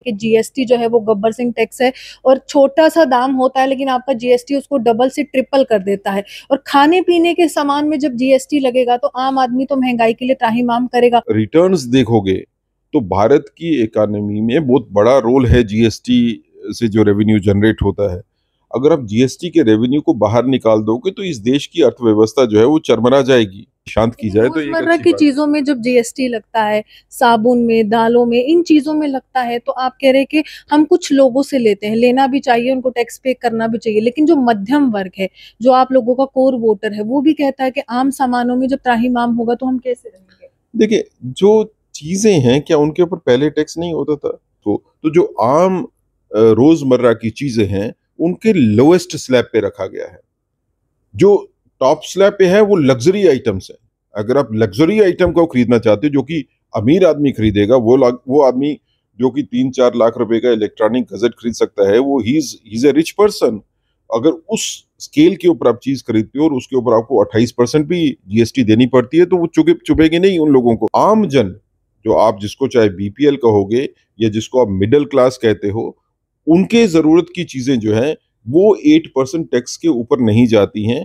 कि जीएसटी जो है वो गब्बर सिंह टैक्स है और छोटा सा दाम होता है लेकिन आपका जीएसटी उसको डबल से ट्रिपल कर देता है। और खाने पीने के सामान में जब जीएसटी लगेगा तो आम आदमी तो महंगाई के लिए त्राहिमाम करेगा। रिटर्न्स देखोगे तो भारत की इकोनॉमी में बहुत बड़ा रोल है जीएसटी से जो रेवेन्यू जनरेट होता है। अगर आप जीएसटी के रेवेन्यू को बाहर निकाल दोगे तो इस देश की अर्थव्यवस्था जो है वो चरमरा जाएगी। शांत की जाए तो एक रोजमर्रा अच्छी की बात। चीजों में जब जीएसटी लगता है, साबुन में, दालों में, इन चीजों में लगता है तो आप कह रहे हैं कि हम कुछ लोगों से लेते हैं, लेना भी चाहिए, उनको टैक्स पे करना भी चाहिए, लेकिन जो मध्यम वर्ग है, जो आप लोगों का कोर वोटर है, वो भी कहता है कि आम सामानों में जब त्राहिमाम होगा तो हम कैसे रहेंगे। देखिए, जो चीजें हैं क्या उनके ऊपर पहले टैक्स नहीं होता था? तो जो आम रोजमर्रा की चीजें हैं उनके लोएस्ट स्लैब पे रखा गया है। जो टॉप स्लैब पे है वो लग्जरी आइटम्स है। अगर आप लग्जरी आइटम को खरीदना चाहते हो जो कि अमीर आदमी खरीदेगा, वो आदमी जो कि 3-4 लाख रुपए का इलेक्ट्रॉनिक गजट खरीद सकता है, वो he is a rich person. अगर उस स्केल के ऊपर आप चीज खरीदते हो और उसके ऊपर आपको 28% भी जीएसटी देनी पड़ती है तो वो चुभेगी नहीं उन लोगों को। आम जन, जो आप जिसको चाहे बीपीएल कहोगे या जिसको आप मिडिल क्लास कहते हो, उनके जरूरत की चीजें जो है वो 8% टैक्स के ऊपर नहीं जाती हैं।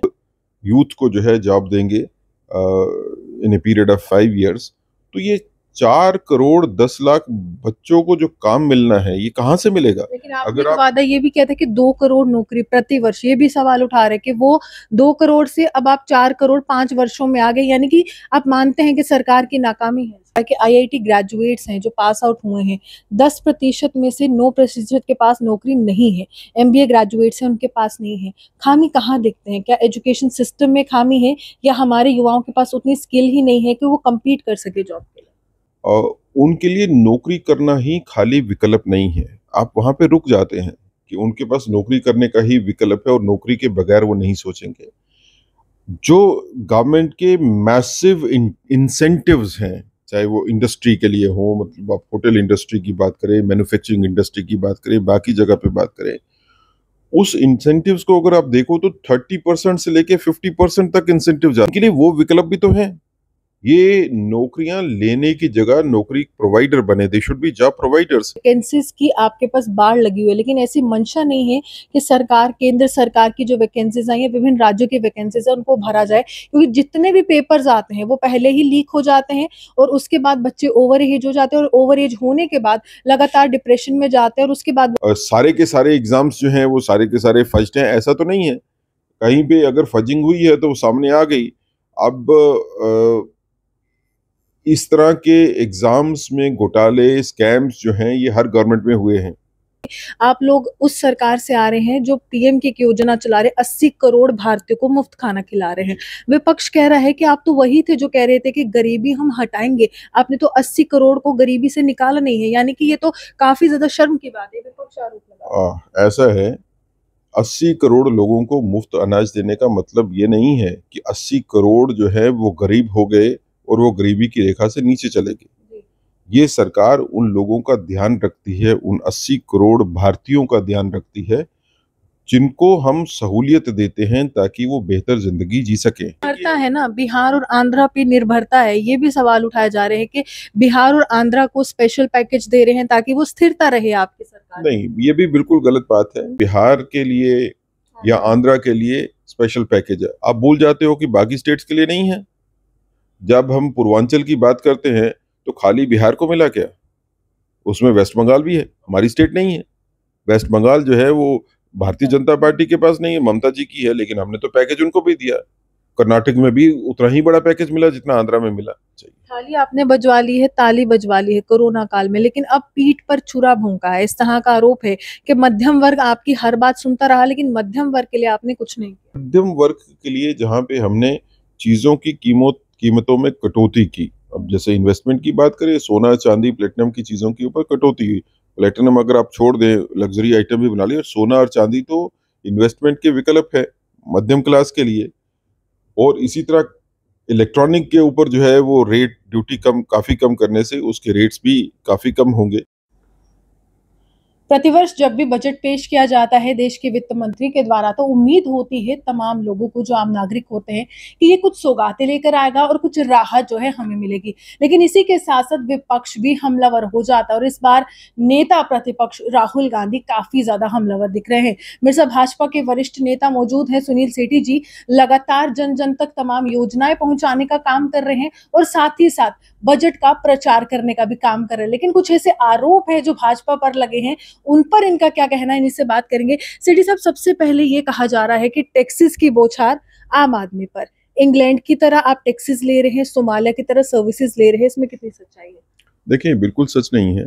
यूथ को जो है जॉब देंगे इन ए पीरियड ऑफ 5 इयर्स, तो ये 4 करोड़ 10 लाख बच्चों को जो काम मिलना है ये कहाँ से मिलेगा? लेकिन आपने अगर एक आप वादा ये भी किया था कि 2 करोड़ नौकरी प्रति वर्ष, ये भी सवाल उठा रहे कि वो 2 करोड़ से अब आप 4 करोड़ 5 वर्षों में आ गए, यानी कि आप मानते हैं कि सरकार की नाकामी है कि आईआईटी ग्रेजुएट्स हैं जो पास आउट हुए हैं, 10% में से 9% के पास नौकरी नहीं है। एमबीए ग्रेजुएट्स हैं, उनके पास नहीं है। खामी कहाँ देखते हैं? क्या एजुकेशन सिस्टम में खामी है या हमारे युवाओं के पास उतनी स्किल ही नहीं है कि वो कम्पीट कर सके जॉब के लिए? उनके लिए नौकरी करना ही खाली विकल्प नहीं है। आप वहां पे रुक जाते हैं कि उनके पास नौकरी करने का ही विकल्प है और नौकरी के बगैर वो नहीं सोचेंगे। जो गवर्नमेंट के मैसिव इंसेंटिव्स हैं, चाहे वो इंडस्ट्री के लिए हो, मतलब आप होटल इंडस्ट्री की बात करें, मैन्युफैक्चरिंग इंडस्ट्री की बात करें, बाकी जगह पे बात करें, उस इंसेंटिव्स को अगर आप देखो तो 30% से लेके 50% तक इंसेंटिव जाने के लिए वो विकल्प भी तो है। ये नौकरियां लेने की जगह नौकरी प्रोवाइडर बने, they should be job providers. Vacancies की आपके पास बाढ़ लगी हुई है, लेकिन ऐसी मंशा नहीं है कि सरकार, केंद्र सरकार की जो वैकेंसीज आई है, विभिन्न राज्यों की वैकेंसीज है, उनको भरा जाए, क्योंकि जितने भी पेपर्स आते हैं वो पहले ही लीक हो जाते हैं और उसके बाद बच्चे ओवर एज हो जाते हैं और ओवर एज होने के बाद लगातार डिप्रेशन में जाते हैं और उसके बाद सारे के सारे एग्जाम्स जो हैं वो सारे के सारे फर्स्ट हैं, ऐसा तो नहीं है। कहीं पे अगर फजिंग हुई है तो वो सामने आ गई। अब इस तरह के एग्जाम्स में घोटाले, स्कैम्स जो हैं ये हर गवर्नमेंट में हुए हैं। आप लोग उस सरकार से आ रहे हैं जो पीएम की योजना चला रहे, 80 करोड़ भारतीयों को मुफ्त खाना खिला रहे हैं। विपक्ष कह रहा है कि आप तो वही थे जो कह रहे थे कि गरीबी हम हटाएंगे, आपने तो 80 करोड़ को गरीबी से निकाला नहीं है, यानी कि ये तो काफी ज्यादा शर्म की बात है। विपक्ष आरोप लगा रहा है। ऐसा है, 80 करोड़ लोगों को मुफ्त अनाज देने का मतलब ये नहीं है कि 80 करोड़ जो है वो गरीब हो गए और वो गरीबी की रेखा से नीचे चले गए। जी। ये सरकार उन लोगों का ध्यान रखती है, उन 80 करोड़ भारतीयों का ध्यान रखती है जिनको हम सहूलियत देते हैं ताकि वो बेहतर जिंदगी जी सके। निर्भरता है ना, बिहार और आंध्रा पे निर्भरता है, ये भी सवाल उठाए जा रहे हैं कि बिहार और आंध्रा को स्पेशल पैकेज दे रहे हैं ताकि वो स्थिरता रहे आपकी सरकार। नहीं, ये भी बिल्कुल गलत बात है। बिहार के लिए या आंध्रा के लिए स्पेशल पैकेज है, आप भूल जाते हो कि बाकी स्टेट्स के लिए नहीं है। जब हम पूर्वांचल की बात करते हैं तो खाली बिहार को मिला क्या? उसमें वेस्ट बंगाल भी है, हमारी स्टेट नहीं है। वेस्ट बंगाल जो है वो भारतीय जनता पार्टी के पास नहीं है, ममता जी की है, लेकिन हमने तो पैकेज उनको भी दिया। कर्नाटक में भी उतना ही बड़ा पैकेज मिला जितना आंध्रा में मिला। चाहिए थाली आपने बजवा ली है, ताली बजवा ली है कोरोना काल में, लेकिन अब पीठ पर छुरा भोंका है। इस तरह का आरोप है कि मध्यम वर्ग आपकी हर बात सुनता रहा लेकिन मध्यम वर्ग के लिए आपने कुछ नहीं किया। मध्यम वर्ग के लिए जहाँ पे हमने चीजों की कीमतों में कटौती की, अब जैसे इन्वेस्टमेंट की बात करें, सोना चांदी प्लेटिनम की चीजों के ऊपर कटौती हुई। प्लेटिनम अगर आप छोड़ दें, लग्जरी आइटम भी बना लिए, और सोना और चांदी तो इन्वेस्टमेंट के विकल्प है मध्यम क्लास के लिए। और इसी तरह इलेक्ट्रॉनिक के ऊपर जो है वो रेट ड्यूटी काफी कम करने से उसके रेट्स भी काफी कम होंगे। प्रतिवर्ष जब भी बजट पेश किया जाता है देश के वित्त मंत्री के द्वारा, तो उम्मीद होती है तमाम लोगों को, जो आम नागरिक होते हैं, कि ये कुछ सौगातें लेकर आएगा और कुछ राहत जो है हमें मिलेगी। लेकिन इसी के साथ साथ विपक्ष भी हमलावर हो जाता है, और इस बार नेता प्रतिपक्ष राहुल गांधी काफी ज्यादा हमलावर दिख रहे हैं। मेरे साथ भाजपा के वरिष्ठ नेता मौजूद हैं, सुनील सेठी जी लगातार जन जन तक तमाम योजनाएं पहुंचाने का काम कर रहे हैं और साथ ही साथ बजट का प्रचार करने का भी काम कर रहे हैं। लेकिन कुछ ऐसे आरोप है जो भाजपा पर लगे हैं, उन पर इनका क्या कहना है, इनसे बात करेंगे। सेठी साहब, सबसे पहले ये कहा जा रहा है कि टैक्सेस की बौछार आम आदमी पर, इंग्लैंड की तरह आप टैक्सेस ले रहे हैं, सोमालिया की तरह सर्विसेज ले रहे हैं, इसमें कितनी सच्चाई है? देखिए, बिल्कुल सच नहीं है।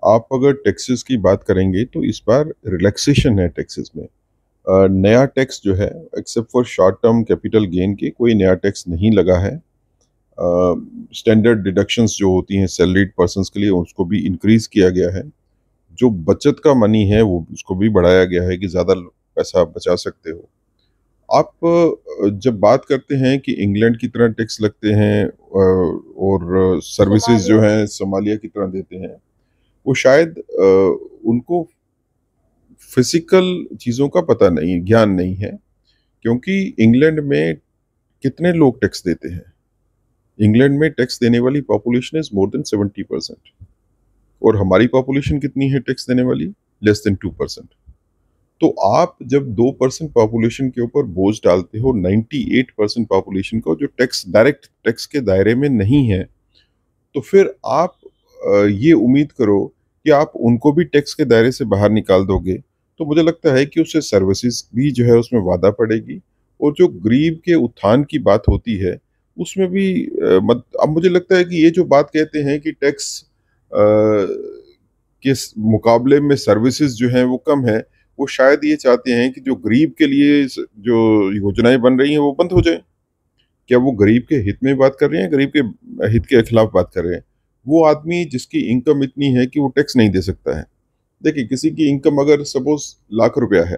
आप अगर टैक्सेस की बात करेंगे तो इस बार रिलैक्सेशन है टैक्सेस में। नया टैक्स जो है, except for short term capital gain के, कोई नया टैक्स नहीं लगा है। स्टैंडर्ड डिडक्शंस जो होती हैं सैलरीड पर्सन्स के लिए, उसको भी इंक्रीज किया गया है। जो बचत का मनी है वो उसको भी बढ़ाया गया है कि ज़्यादा पैसा आप बचा सकते हो। आप जब बात करते हैं कि इंग्लैंड की तरह टैक्स लगते हैं और सर्विसेज जो हैं सोमालिया की तरह देते हैं, वो शायद उनको फिजिकल चीज़ों का पता नहीं, ज्ञान नहीं है। क्योंकि इंग्लैंड में कितने लोग टैक्स देते हैं? इंग्लैंड में टैक्स देने वाली पॉपुलेशन इज मोर देन 70%, और हमारी पॉपुलेशन कितनी है टैक्स देने वाली? Less than 2%। तो आप जब 2% पॉपुलेशन के ऊपर बोझ डालते हो 98% पॉपुलेशन को, जो टैक्स डायरेक्ट टैक्स के दायरे में नहीं है, तो फिर आप ये उम्मीद करो कि आप उनको भी टैक्स के दायरे से बाहर निकाल दोगे, तो मुझे लगता है कि उससे सर्विसेज भी जो है उसमें वाधा पड़ेगी। और जो गरीब के उत्थान की बात होती है उसमें भी अब मुझे लगता है कि ये जो बात कहते हैं कि टैक्स के मुकाबले में सर्विसेज जो हैं वो कम है, वो शायद ये चाहते हैं कि जो गरीब के लिए जो योजनाएं बन रही हैं वो बंद हो जाए। क्या वो गरीब के हित में बात कर रहे हैं, गरीब के हित के खिलाफ बात कर रहे हैं? वो आदमी जिसकी इनकम इतनी है कि वो टैक्स नहीं दे सकता है। देखिए, किसी की इनकम अगर सपोज लाख रुपया है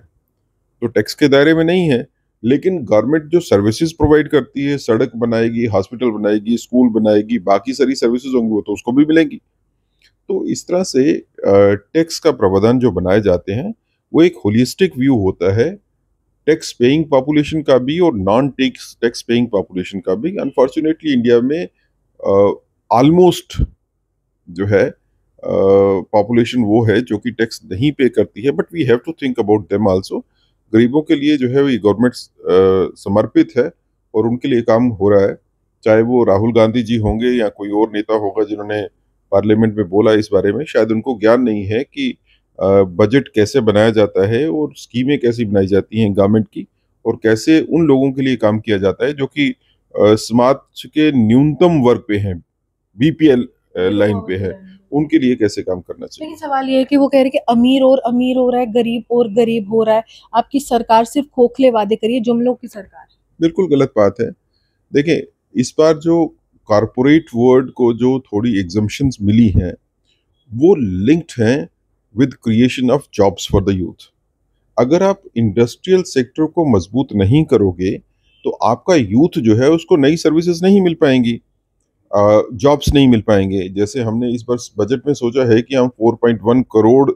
तो टैक्स के दायरे में नहीं है, लेकिन गवर्नमेंट जो सर्विसेज प्रोवाइड करती है, सड़क बनाएगी, हॉस्पिटल बनाएगी, स्कूल बनाएगी, बाकी सारी सर्विसेज होंगी, वो तो उसको भी मिलेंगी। तो इस तरह से टैक्स का प्रावधान जो बनाए जाते हैं वो एक होलिस्टिक व्यू होता है, टैक्स पेइंग पॉपुलेशन का भी और non tax tax paying population का भी। अनफॉर्चुनेटली इंडिया में ऑलमोस्ट जो है पॉपुलेशन वो है जो कि टैक्स नहीं पे करती है, but we have to think about them also. गरीबों के लिए जो है ये गवर्नमेंट समर्पित है और उनके लिए काम हो रहा है। चाहे वो राहुल गांधी जी होंगे या कोई और नेता होगा जिन्होंने पार्लियामेंट में बोला इस बारे में, शायद उनको ज्ञान नहीं है कि बजट कैसे बनाया जाता है और स्कीमें कैसी बनाई जाती हैं गवर्नमेंट की, और कैसे उन लोगों के लिए काम किया जाता है जो कि समाज के न्यूनतम वर्ग पे हैं, बीपीएल लाइन पे है, उनके लिए कैसे काम करना चाहिए। लेकिन सवाल ये है कि वो कह रहे हैं कि अमीर और अमीर हो रहा है, गरीब और गरीब हो रहा है, आपकी सरकार सिर्फ खोखले वादे करिए, जुमलों की सरकार। बिल्कुल गलत बात है। देखिए, इस बार जो कॉरपोरेट वर्ल्ड को जो थोड़ी एग्जम्पशंस मिली हैं वो लिंक्ड हैं with creation of jobs for the youth. अगर आप इंडस्ट्रियल सेक्टर को मजबूत नहीं करोगे तो आपका यूथ जो है उसको नई सर्विसेज नहीं मिल पाएंगी, जॉब्स नहीं मिल पाएंगे। जैसे हमने इस बार बजट में सोचा है कि हम 4.1 करोड़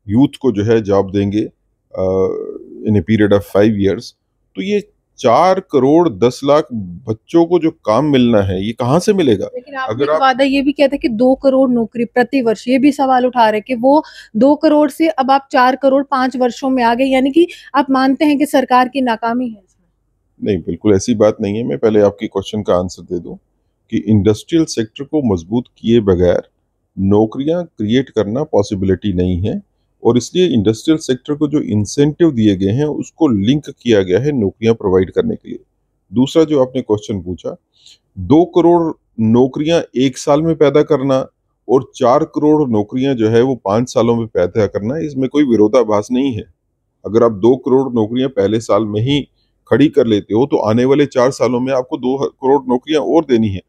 यूथ को जो है जॉब देंगे इन ए पीरियड ऑफ 5 years। तो ये 4 करोड़ 10 लाख बच्चों को जो काम मिलना है ये कहाँ से मिलेगा? लेकिन आपने अगर एक आप वादा ये भी किया था कि 2 करोड़ नौकरी प्रति वर्ष, ये भी सवाल उठा रहे कि वो 2 करोड़ से अब आप 4 करोड़ 5 वर्षों में आ गए, यानी कि आप मानते हैं कि सरकार की नाकामी है इसमें? नहीं, बिल्कुल ऐसी बात नहीं है। मैं पहले आपकी क्वेश्चन का आंसर दे दूं कि इंडस्ट्रियल सेक्टर को मजबूत किए बगैर नौकरियां क्रिएट करना पॉसिबिलिटी नहीं है, और इसलिए इंडस्ट्रियल सेक्टर को जो इंसेंटिव दिए गए हैं उसको लिंक किया गया है नौकरियां प्रोवाइड करने के लिए। दूसरा जो आपने क्वेश्चन पूछा, 2 करोड़ नौकरियां एक साल में पैदा करना और 4 करोड़ नौकरियां जो है वो 5 सालों में पैदा करना, इसमें कोई विरोधाभास नहीं है। अगर आप 2 करोड़ नौकरियां पहले साल में ही खड़ी कर लेते हो तो आने वाले 4 सालों में आपको 2 करोड़ नौकरियां और देनी है।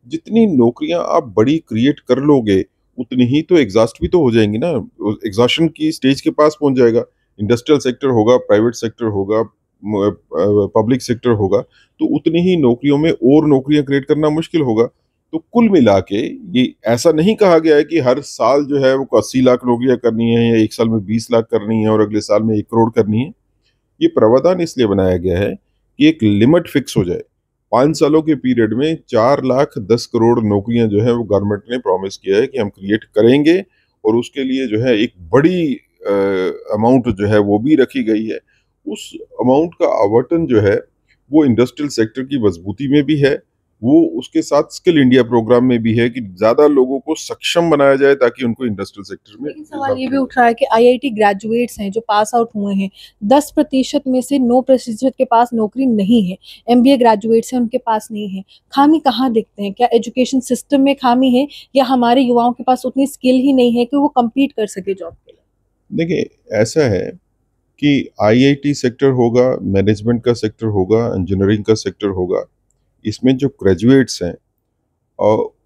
जितनी नौकरियां आप बड़ी क्रिएट कर लोगे उतनी ही तो एग्जॉस्ट भी तो हो जाएंगी ना, एग्जॉशन की स्टेज के पास पहुंच जाएगा। इंडस्ट्रियल सेक्टर होगा, प्राइवेट सेक्टर होगा, पब्लिक सेक्टर होगा, तो उतनी ही नौकरियों में और नौकरियां क्रिएट करना मुश्किल होगा। तो कुल मिला के ये ऐसा नहीं कहा गया है कि हर साल जो है वो 80 लाख नौकरियां करनी है या एक साल में 20 लाख करनी है और अगले साल में 1 करोड़ करनी है। ये प्रावधान इसलिए बनाया गया है कि एक लिमिट फिक्स हो जाए। 5 सालों के पीरियड में 4,10,00,000 नौकरियां जो है वो गवर्नमेंट ने प्रॉमिस किया है कि हम क्रिएट करेंगे, और उसके लिए जो है एक बड़ी अमाउंट जो है वो भी रखी गई है। उस अमाउंट का आवंटन जो है वो इंडस्ट्रियल सेक्टर की मजबूती में भी है, वो उसके साथ स्किल इंडिया प्रोग्राम में भी है कि ज्यादा लोगों को सक्षम बनाया जाए ताकि उनको इंडस्ट्रियल सेक्टर में। लेकिन सवाल ये भी उठ रहा है कि आईआईटी ग्रेजुएट्स हैं जो पास आउट हुए हैं, 10% में से 9% के पास नौकरी नहीं है। एमबीए ग्रेजुएट्स हैं, उनके पास नहीं है। खामी कहाँ देखते हैं? क्या एजुकेशन सिस्टम में खामी है, या हमारे युवाओं के पास उतनी स्किल ही नहीं है कि वो कम्पीट कर सके जॉब के लिए? देखिए, ऐसा है कि आईआईटी सेक्टर होगा, मैनेजमेंट का सेक्टर होगा, इंजीनियरिंग का सेक्टर होगा, इसमें जो ग्रेजुएट्स हैं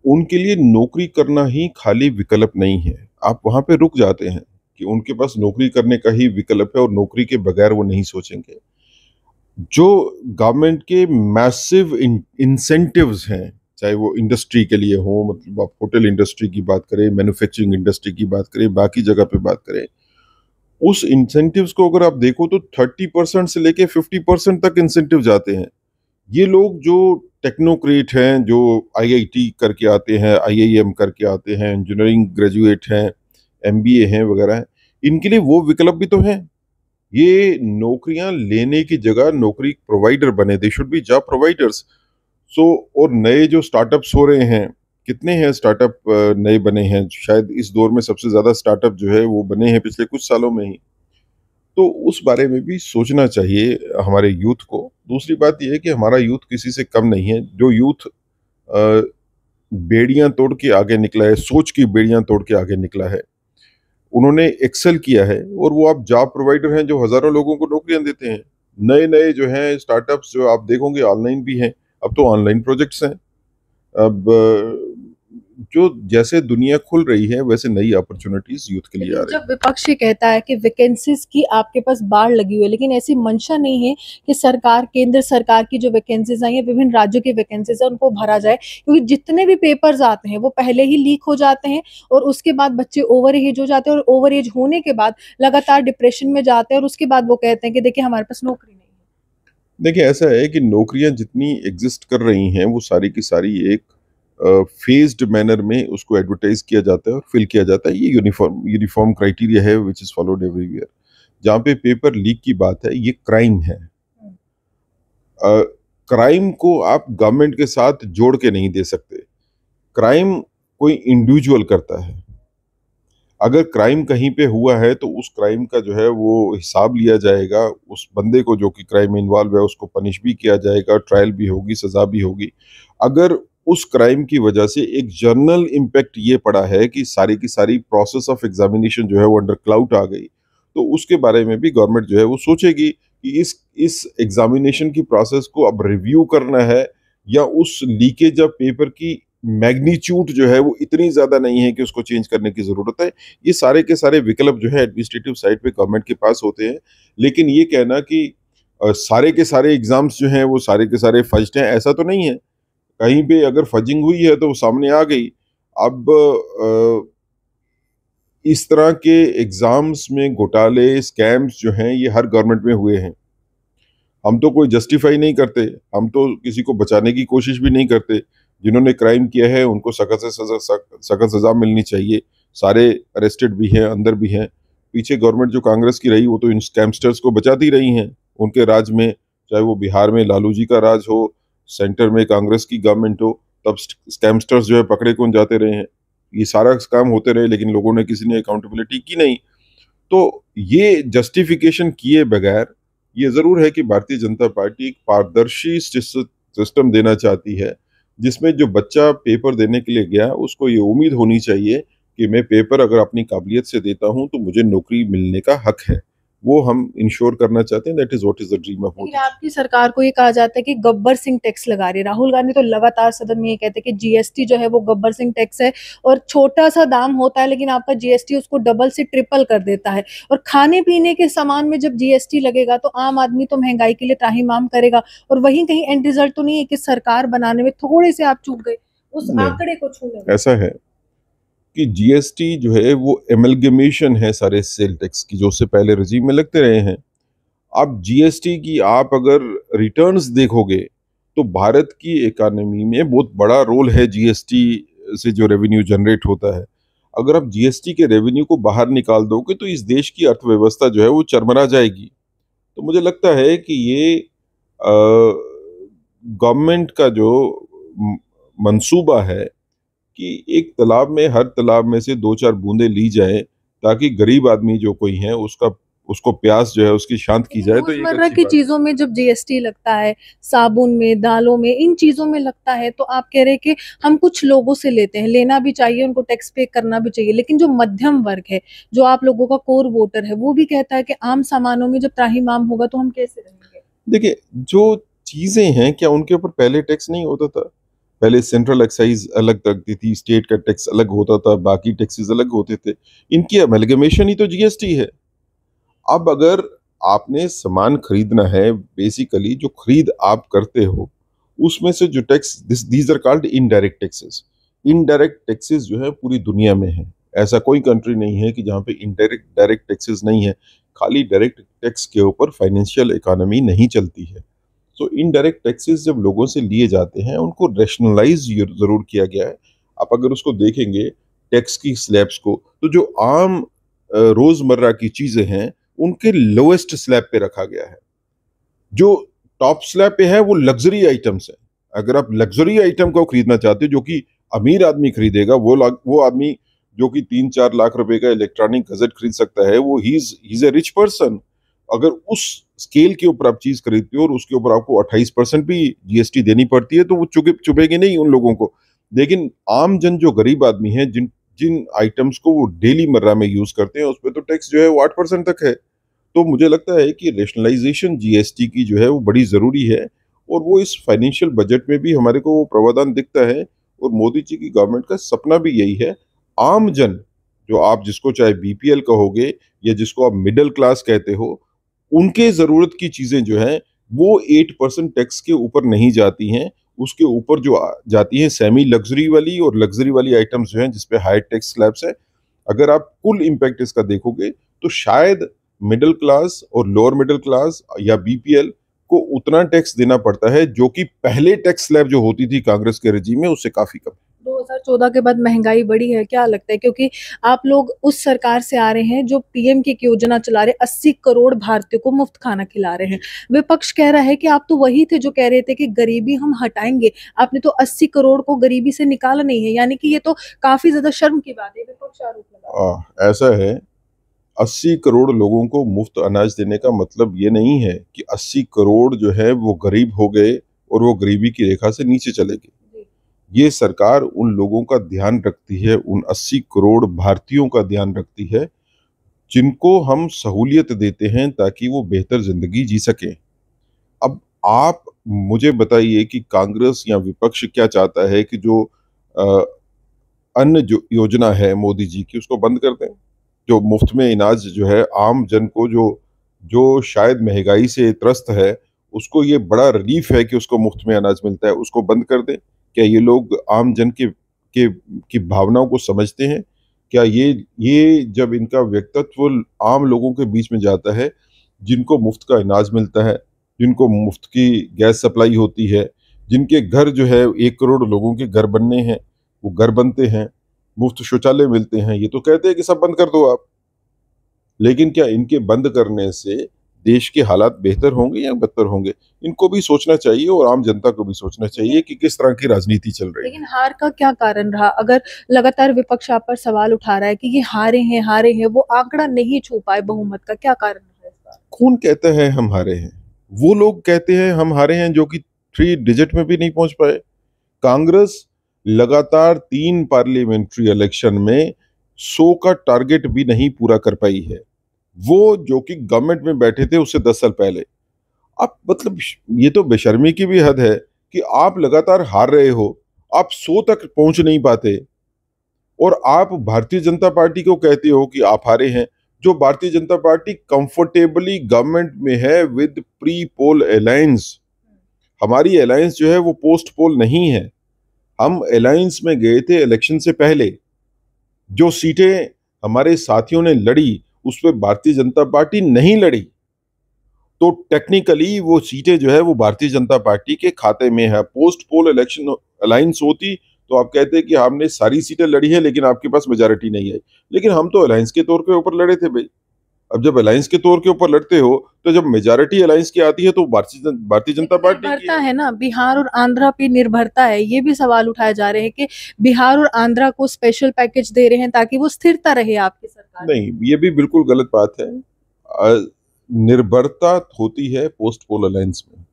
उनके लिए नौकरी करना ही खाली विकल्प नहीं है। आप वहाँ पे रुक जाते हैं कि उनके पास नौकरी करने का ही विकल्प है और नौकरी के बगैर वो नहीं सोचेंगे। जो गवर्नमेंट के मैसिव इंसेंटिव्स हैं, चाहे वो इंडस्ट्री के लिए हो, मतलब आप होटल इंडस्ट्री की बात करें, मैन्युफैक्चरिंग इंडस्ट्री की बात करें, बाकी जगह पे बात करें, उस इंसेंटिव्स को अगर आप देखो तो 30% से लेके 50% तक इंसेंटिव जाते हैं। ये लोग जो टेक्नोक्रेट हैं, जो आईआईटी करके आते हैं, आईआईएम करके आते हैं, इंजीनियरिंग ग्रेजुएट हैं, एमबीए हैं वगैरह हैं, इनके लिए वो विकल्प भी तो हैं। ये नौकरियां लेने की जगह नौकरी प्रोवाइडर बने, they should be job providers. So और नए जो स्टार्टअप्स हो रहे हैं, कितने हैं स्टार्टअप नए बने हैं? शायद इस दौर में सबसे ज्यादा स्टार्टअप जो है वो बने हैं पिछले कुछ सालों में ही। तो उस बारे में भी सोचना चाहिए हमारे यूथ को। दूसरी बात यह है कि हमारा यूथ किसी से कम नहीं है। जो यूथ अ, बेड़ियां तोड़ के आगे निकला है, सोच की बेड़ियां तोड़ के आगे निकला है, उन्होंने एक्सेल किया है, और वो आप जॉब प्रोवाइडर हैं जो हजारों लोगों को नौकरियां देते हैं। नए नए जो हैं स्टार्टअप्स जो आप देखोगे ऑनलाइन भी हैं, अब तो ऑनलाइन प्रोजेक्ट्स हैं। अब जो जैसे दुनिया खुल रही है वैसे नई अपॉर्चुनिटीज यूथ के लिए आ लेकिन रही जब विपक्ष ये कहता है कि वैकेंसीज की आपके पास बाढ़ लगी हुई है, लेकिन ऐसी मंशा नहीं है कि सरकार, केंद्र सरकार की जो वैकेंसीज आई है, विभिन्न राज्यों की वैकेंसीज है, उनको भरा जाए, क्योंकि जितने भी पेपर्स आते हैं वो पहले ही लीक हो जाते हैं, और उसके बाद बच्चे ओवर एज हो जाते हैं, और ओवर एज होने के बाद लगातार डिप्रेशन में जाते हैं, और उसके बाद वो कहते हैं कि देखिए हमारे पास नौकरी नहीं है। देखिए, ऐसा है कि नौकरियां जितनी एग्जिस्ट कर रही हैं वो सारी की सारी एक फेज्ड मैनर में उसको एडवर्टाइज किया जाता है और फिल किया जाता है। ये यूनिफॉर्म क्राइटेरिया है विच इज फॉलोड एवरीवेयर। जहाँ पे पेपर लीक की बात है, ये क्राइम है। क्राइम को आप गवर्नमेंट के साथ जोड़ के नहीं दे सकते। क्राइम कोई इंडिविजुअल करता है। अगर क्राइम कहीं पे हुआ है तो उस क्राइम का जो है वो हिसाब लिया जाएगा, उस बंदे को जो कि क्राइम में इन्वॉल्व है उसको पनिश भी किया जाएगा, ट्रायल भी होगी, सजा भी होगी। अगर उस क्राइम की वजह से एक जर्नल इम्पैक्ट ये पड़ा है कि सारी की सारी प्रोसेस ऑफ एग्जामिनेशन जो है वो अंडर क्लाउड आ गई, तो उसके बारे में भी गवर्नमेंट जो है वो सोचेगी कि इस एग्जामिनेशन की प्रोसेस को अब रिव्यू करना है, या उस लीकेज ऑफ पेपर की मैग्नीट्यूड जो है वो इतनी ज्यादा नहीं है कि उसको चेंज करने की जरूरत है। ये सारे के सारे विकल्प जो है एडमिनिस्ट्रेटिव साइड पे गवर्नमेंट के पास होते हैं। लेकिन ये कहना कि सारे के सारे एग्जाम्स जो हैं वो सारे के सारे फज्ड हैं, ऐसा तो नहीं है। कहीं पे अगर फजिंग हुई है तो वो सामने आ गई। अब इस तरह के एग्जाम्स में घोटाले, स्कैम्स जो हैं ये हर गवर्नमेंट में हुए हैं। हम तो कोई जस्टिफाई नहीं करते, हम तो किसी को बचाने की कोशिश भी नहीं करते। जिन्होंने क्राइम किया है उनको सख्त सजा मिलनी चाहिए। सारे अरेस्टेड भी हैं, अंदर भी हैं। पीछे गवर्नमेंट जो कांग्रेस की रही वो तो इन स्कैमस्टर्स को बचाती रही हैं उनके राज में। चाहे वो बिहार में लालू जी का राज हो, सेंटर में कांग्रेस की गवर्नमेंट हो, तब स्कैमस्टर्स जो है पकड़े कौन जाते रहे हैं। ये सारा स्कैम होते रहे लेकिन लोगों ने किसी ने अकाउंटेबिलिटी की नहीं। तो ये जस्टिफिकेशन किए बगैर ये जरूर है कि भारतीय जनता पार्टी एक पारदर्शी सिस्टम देना चाहती है, जिसमें जो बच्चा पेपर देने के लिए गया उसको ये उम्मीद होनी चाहिए कि मैं पेपर अगर अपनी काबिलियत से देता हूं तो मुझे नौकरी मिलने का हक है। वो हम इंश्योर करना चाहते हैं। That is what is the dream of लेकिन मोदी। आपकी सरकार को ये कहा जाता है कि गब्बर सिंह टैक्स लगा रही है। राहुल गांधी तो लगातार सदन में ये कहते हैं कि जीएसटी जो है वो गब्बर सिंह टैक्स है, और छोटा सा दाम होता है लेकिन आपका जीएसटी उसको डबल से ट्रिपल कर देता है। और खाने पीने के सामान में जब जीएसटी लगेगा तो आम आदमी तो महंगाई के लिए त्राहिमाम करेगा, और वहीं कहीं एंड रिजल्ट तो नहीं है कि सरकार बनाने में थोड़े से आप चूक गए, उस नहीं, आंकड़े को छूने में। ऐसा है कि जीएसटी जो है वो एमलगमेशन है सारे सेल टैक्स की, जो उससे पहले रजीम में लगते रहे हैं। अब जीएसटी की आप अगर रिटर्न्स देखोगे तो भारत की इकोनॉमी में बहुत बड़ा रोल है जीएसटी से जो रेवेन्यू जनरेट होता है। अगर आप जीएसटी के रेवेन्यू को बाहर निकाल दोगे तो इस देश की अर्थव्यवस्था जो है वो चरमरा जाएगी। तो मुझे लगता है कि ये गवर्नमेंट का जो म- मंसूबा है कि एक तालाब में, हर तालाब में से दो चार बूंदें ली जाए ताकि गरीब आदमी जो कोई है उसका, उसको प्यास जो है उसकी शांत की लेकिन जाए, तो एक रोजमर्रा अच्छी की बात है। चीजों में जब जीएसटी लगता है, साबुन में, दालों में, इन चीजों में लगता है, तो आप कह रहे हैं कि हम कुछ लोगों से लेते हैं, लेना भी चाहिए, उनको टैक्स पे करना भी चाहिए, लेकिन जो मध्यम वर्ग है, जो आप लोगों का कोर वोटर है, वो भी कहता है कि आम सामानों में जब त्राहिमाम होगा तो हम कैसे रहेंगे। देखिए, जो चीजें हैं क्या उनके ऊपर पहले टैक्स नहीं होता था? पहले सेंट्रल एक्साइज अलग लगती थी, स्टेट का टैक्स अलग होता था, बाकी टैक्सेस अलग होते थे। इनकी अमेलगमेशन ही तो जीएसटी है। अब अगर आपने सामान खरीदना है, बेसिकली जो खरीद आप करते हो उसमें से जो tax, these are called indirect taxes. Indirect taxes जो है पूरी दुनिया में है। ऐसा कोई कंट्री नहीं है कि जहाँ पे इनडायरेक्ट डायरेक्ट टैक्सेस नहीं है। खाली डायरेक्ट टैक्स के ऊपर फाइनेंशियल इकोनॉमी नहीं चलती है। तो इनडायरेक्ट टैक्सेस जब लोगों से लिए जाते हैं उनको रैशनलाइज जरूर किया गया है। आप अगर उसको देखेंगे टैक्स की स्लैब्स को, तो जो आम रोजमर्रा की चीजें हैं उनके लोएस्ट स्लैब पे रखा गया है। जो टॉप स्लैब पे है वो लग्जरी आइटम्स है। अगर आप लग्जरी आइटम को खरीदना चाहते हो जो कि अमीर आदमी खरीदेगा, वो आदमी जो कि 3-4 लाख रुपए का इलेक्ट्रॉनिक गजट खरीद सकता है, वो he is a rich person. अगर उस स्केल के ऊपर आप चीज खरीदते हो और उसके ऊपर आपको 28% भी जीएसटी देनी पड़ती है, तो वो चुभेगी नहीं उन लोगों को। लेकिन आम जन जो गरीब आदमी है, जिन जिन आइटम्स को वो डेली मर्रा में यूज करते हैं, उस पर तो टैक्स जो है वो 8% तक है। तो मुझे लगता है कि रेशनलाइजेशन जीएसटी की जो है वो बड़ी ज़रूरी है। और वो इस फाइनेंशियल बजट में भी हमारे को वो प्रावधान दिखता है। और मोदी जी की गवर्नमेंट का सपना भी यही है। आम जन, जो आप जिसको चाहे बीपीएल कहोगे या जिसको आप मिडिल क्लास कहते हो, उनके ज़रूरत की चीज़ें जो हैं वो 8% टैक्स के ऊपर नहीं जाती हैं। उसके ऊपर जो जाती हैं सेमी लग्जरी वाली और लग्जरी वाली आइटम्स जो हैं जिसपे हाई टैक्स स्लैब्स है। अगर आप कुल इम्पैक्ट इसका देखोगे तो शायद मिडिल क्लास और लोअर मिडिल क्लास या बीपीएल को उतना टैक्स देना पड़ता है जो कि पहले टैक्स स्लैब जो होती थी कांग्रेस के रजीम में उससे काफी कम। 2014 के बाद महंगाई बढ़ी है, क्या लगता है? क्योंकि आप लोग उस सरकार से आ रहे हैं जो पीएम की एक योजना चला रहे, 80 करोड़ भारतीयों को मुफ्त खाना खिला रहे हैं। विपक्ष कह रहा है कि आप तो वही थे जो कह रहे थे कि गरीबी हम हटाएंगे, आपने तो 80 करोड़ को गरीबी से निकाला नहीं है, यानी कि ये तो काफी ज्यादा शर्म की बात है। विपक्ष आरोप लगा रहा है। ऐसा है, 80 करोड़ लोगों को मुफ्त अनाज देने का मतलब ये नहीं है कि 80 करोड़ जो है वो गरीब हो गए और वो गरीबी की रेखा से नीचे चले गए। जी। ये सरकार उन लोगों का ध्यान रखती है, उन 80 करोड़ भारतीयों का ध्यान रखती है जिनको हम सहूलियत देते हैं ताकि वो बेहतर जिंदगी जी सकें। अब आप मुझे बताइए कि कांग्रेस या विपक्ष क्या चाहता है कि जो अ, अन्न जो योजना है मोदी जी की उसको बंद कर दें? जो मुफ्त में इनाज जो है आम जन को, जो जो शायद महंगाई से त्रस्त है, उसको ये बड़ा रिलीफ है कि उसको मुफ्त में अनाज मिलता है, उसको बंद कर दें? क्या ये लोग आम जन के की भावनाओं को समझते हैं? क्या ये जब इनका व्यक्तित्व आम लोगों के बीच में जाता है, जिनको मुफ्त का अनाज मिलता है, जिनको मुफ्त की गैस सप्लाई होती है, जिनके घर जो है 1 करोड़ लोगों के घर बनने हैं, वो घर बनते हैं, मुफ्त शौचालय मिलते हैं, ये तो कहते हैं कि सब बंद कर दो आप। लेकिन क्या इनके बंद करने से देश के हालात बेहतर होंगे या बदतर होंगे? इनको भी सोचना चाहिए और आम जनता को भी सोचना चाहिए कि किस तरह की राजनीति चल रही है। लेकिन हार का क्या कारण रहा? अगर लगातार विपक्ष आप पर सवाल उठा रहा है कि ये हारे हैं, वो आंकड़ा नहीं छू पाए बहुमत का, क्या कारण है इसका? कौन कहता है हम हारे हैं? वो लोग कहते हैं हम हारे हैं जो कि 3 डिजिट में भी नहीं पहुंच पाए। कांग्रेस लगातार 3 पार्लियामेंट्री इलेक्शन में 100 का टारगेट भी नहीं पूरा कर पाई है। वो जो कि गवर्नमेंट में बैठे थे उससे 10 साल पहले। आप मतलब ये तो बेशर्मी की भी हद है कि आप लगातार हार रहे हो, आप 100 तक पहुंच नहीं पाते और आप भारतीय जनता पार्टी को कहते हो कि आप हारे हैं। जो Bharatiya Janata party comfortably government में है विद प्री पोल अलायंस। हमारी अलायंस जो है वो पोस्ट पोल नहीं है। हम अलायंस में गए थे इलेक्शन से पहले, जो सीटें हमारे साथियों ने लड़ी उस पे भारतीय जनता पार्टी नहीं लड़ी, तो टेक्निकली वो सीटें जो है वो भारतीय जनता पार्टी के खाते में है। पोस्ट पोल इलेक्शन अलायंस होती तो आप कहते कि हमने सारी सीटें लड़ी है लेकिन आपके पास मेजॉरिटी नहीं आई, लेकिन हम तो अलायंस के तौर के ऊपर लड़े थे भाई। अब जब अलायंस के तौर के ऊपर लड़ते हो तो जब मेजॉरिटी अलायंस की आती है तो भारतीय जनता पार्टी की निर्भरता है ना, बिहार और आंध्रा पे निर्भरता है। ये भी सवाल उठाए जा रहे हैं कि बिहार और आंध्रा को स्पेशल पैकेज दे रहे हैं ताकि वो स्थिरता रहे आपकी सरकार। नहीं, ये भी बिल्कुल गलत बात है। निर्भरता होती है पोस्ट पोल अलायंस में,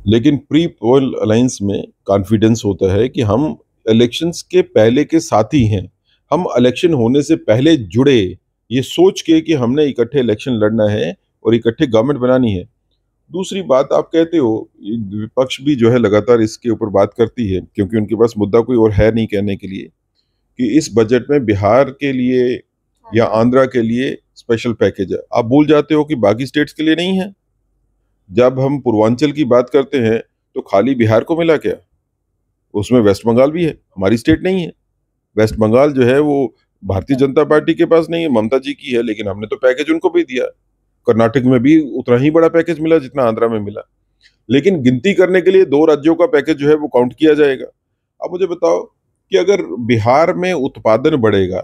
लेकिन प्री पोल अलायंस में कॉन्फिडेंस होता है कि हम इलेक्शंस के पहले के साथी हैं, हम इलेक्शन होने से पहले जुड़े, ये सोच के कि हमने इकट्ठे इलेक्शन लड़ना है और इकट्ठे गवर्नमेंट बनानी है। दूसरी बात, आप कहते हो विपक्ष भी जो है लगातार इसके ऊपर बात करती है क्योंकि उनके पास मुद्दा कोई और है नहीं कहने के लिए, कि इस बजट में बिहार के लिए या आंध्रा के लिए स्पेशल पैकेज है। आप भूल जाते हो कि बाकी स्टेट्स के लिए नहीं है। जब हम पूर्वांचल की बात करते हैं तो खाली बिहार को मिला क्या? उसमें वेस्ट बंगाल भी है, हमारी स्टेट नहीं है। वेस्ट बंगाल जो है वो भारतीय जनता पार्टी के पास नहीं है, ममता जी की है, लेकिन हमने तो पैकेज उनको भी दिया। कर्नाटक में भी उतना ही बड़ा पैकेज मिला जितना आंध्रा में मिला, लेकिन गिनती करने के लिए दो राज्यों का पैकेज जो है वो काउंट किया जाएगा। अब मुझे बताओ कि अगर बिहार में उत्पादन बढ़ेगा,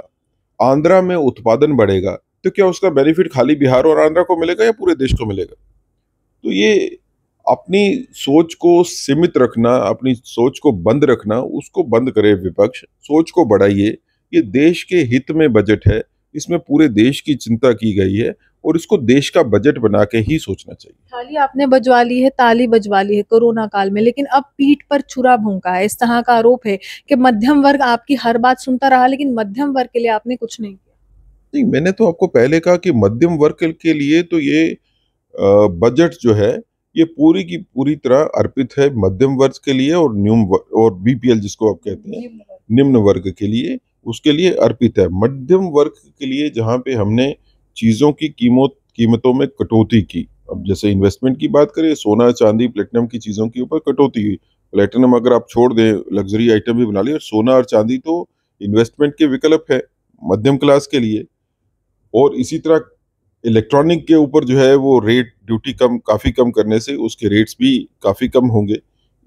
आंध्रा में उत्पादन बढ़ेगा, तो क्या उसका बेनिफिट खाली बिहार और आंध्रा को मिलेगा या पूरे देश को मिलेगा? तो ये अपनी सोच को सीमित रखना, अपनी सोच को बंद रखना, उसको बंद करे विपक्ष, सोच को बढ़ाइए। ये देश के हित में बजट है, इसमें पूरे देश की चिंता की गई है और इसको देश का बजट बना के ही सोचना चाहिए। थाली आपने बजवा ली है, ताली बजवा ली है कोरोना काल में, लेकिन अब पीठ पर छुरा भोंका है। इस तरह का आरोप है कि मध्यम वर्ग आपकी हर बात सुनता रहा लेकिन मध्यम वर्ग के लिए आपने कुछ नहीं किया। नहीं, मैंने तो आपको पहले कहा कि मध्यम वर्ग के लिए तो ये बजट जो है ये पूरी की पूरी तरह अर्पित है मध्यम वर्ग के लिए और और बीपीएल जिसको आप कहते हैं निम्न वर्ग के लिए, उसके लिए अर्पित है। मध्यम वर्ग के लिए जहाँ पे हमने चीज़ों की कीमतों में कटौती की, अब जैसे इन्वेस्टमेंट की बात करें, सोना चांदी प्लेटिनम की चीज़ों के ऊपर कटौती हुई। प्लेटिनम अगर आप छोड़ दें, लग्जरी आइटम भी बना लिए, और सोना और चांदी तो इन्वेस्टमेंट के विकल्प है मध्यम क्लास के लिए। और इसी तरह इलेक्ट्रॉनिक के ऊपर जो है वो रेट ड्यूटी काफ़ी कम करने से उसके रेट्स भी काफ़ी कम होंगे।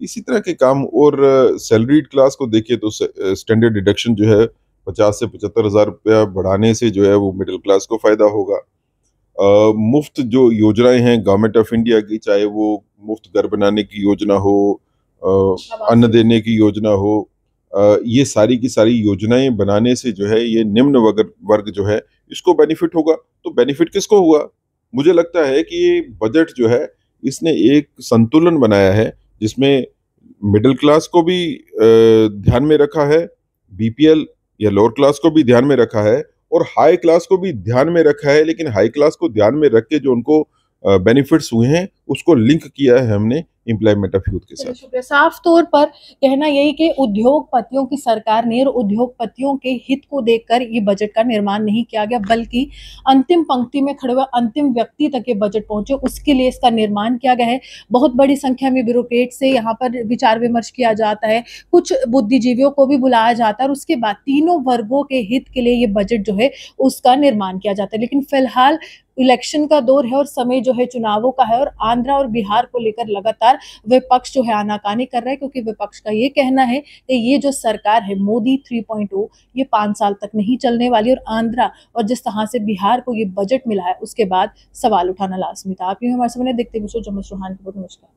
इसी तरह के काम, और सैलरीड क्लास को देखिए तो स्टैंडर्ड डिडक्शन जो है 50 से 75 हज़ार रुपया बढ़ाने से जो है वो मिडिल क्लास को फ़ायदा होगा। मुफ्त जो योजनाएं हैं गवर्नमेंट ऑफ इंडिया की, चाहे वो मुफ्त घर बनाने की योजना हो, अन्न देने की योजना हो, ये सारी की सारी योजनाएं बनाने से जो है ये निम्न वर्ग जो है इसको बेनिफिट होगा। तो बेनिफिट किसको हुआ? मुझे लगता है कि ये बजट जो है इसने एक संतुलन बनाया है जिसमें मिडिल क्लास को भी ध्यान में रखा है, बीपीएल या लोअर क्लास को भी ध्यान में रखा है, और हाई क्लास को भी ध्यान में रखा है। लेकिन हाई क्लास को ध्यान में रख के जो उनको बेनिफिट्स हुए हैं उसको लिंक किया है हमने एम्प्लॉयमेंट ऑफ यूथ के साथ। शुक्रिया। साफ तौर पर कहना यही कि उद्योगपतियों की सरकार ने और उद्योगपतियों के हित को देखकर ये बजट का निर्माण नहीं किया गया, बल्कि अंतिम पंक्ति में खड़े हुए अंतिम व्यक्ति तक ये बजट पहुंचे उसके लिए इसका निर्माण किया गया है। बहुत बड़ी संख्या में ब्यूरोक्रेट से यहाँ पर विचार विमर्श किया जाता है, कुछ बुद्धिजीवियों को भी बुलाया जाता है और उसके बाद तीनों वर्गों के हित के लिए ये बजट जो है उसका निर्माण किया जाता है। लेकिन फिलहाल इलेक्शन का दौर है और समय जो है चुनावों का है, और आंध्रा और बिहार को लेकर लगातार विपक्ष जो है आनाकानी कर रहा है, क्योंकि विपक्ष का ये कहना है कि ये जो सरकार है मोदी 3.0 ये 5 साल तक नहीं चलने वाली, और आंध्रा और जिस तरह से बिहार को ये बजट मिला है उसके बाद सवाल उठाना लाजमी था। आप यूं हमारे सामने देखते हुए नमस्कार।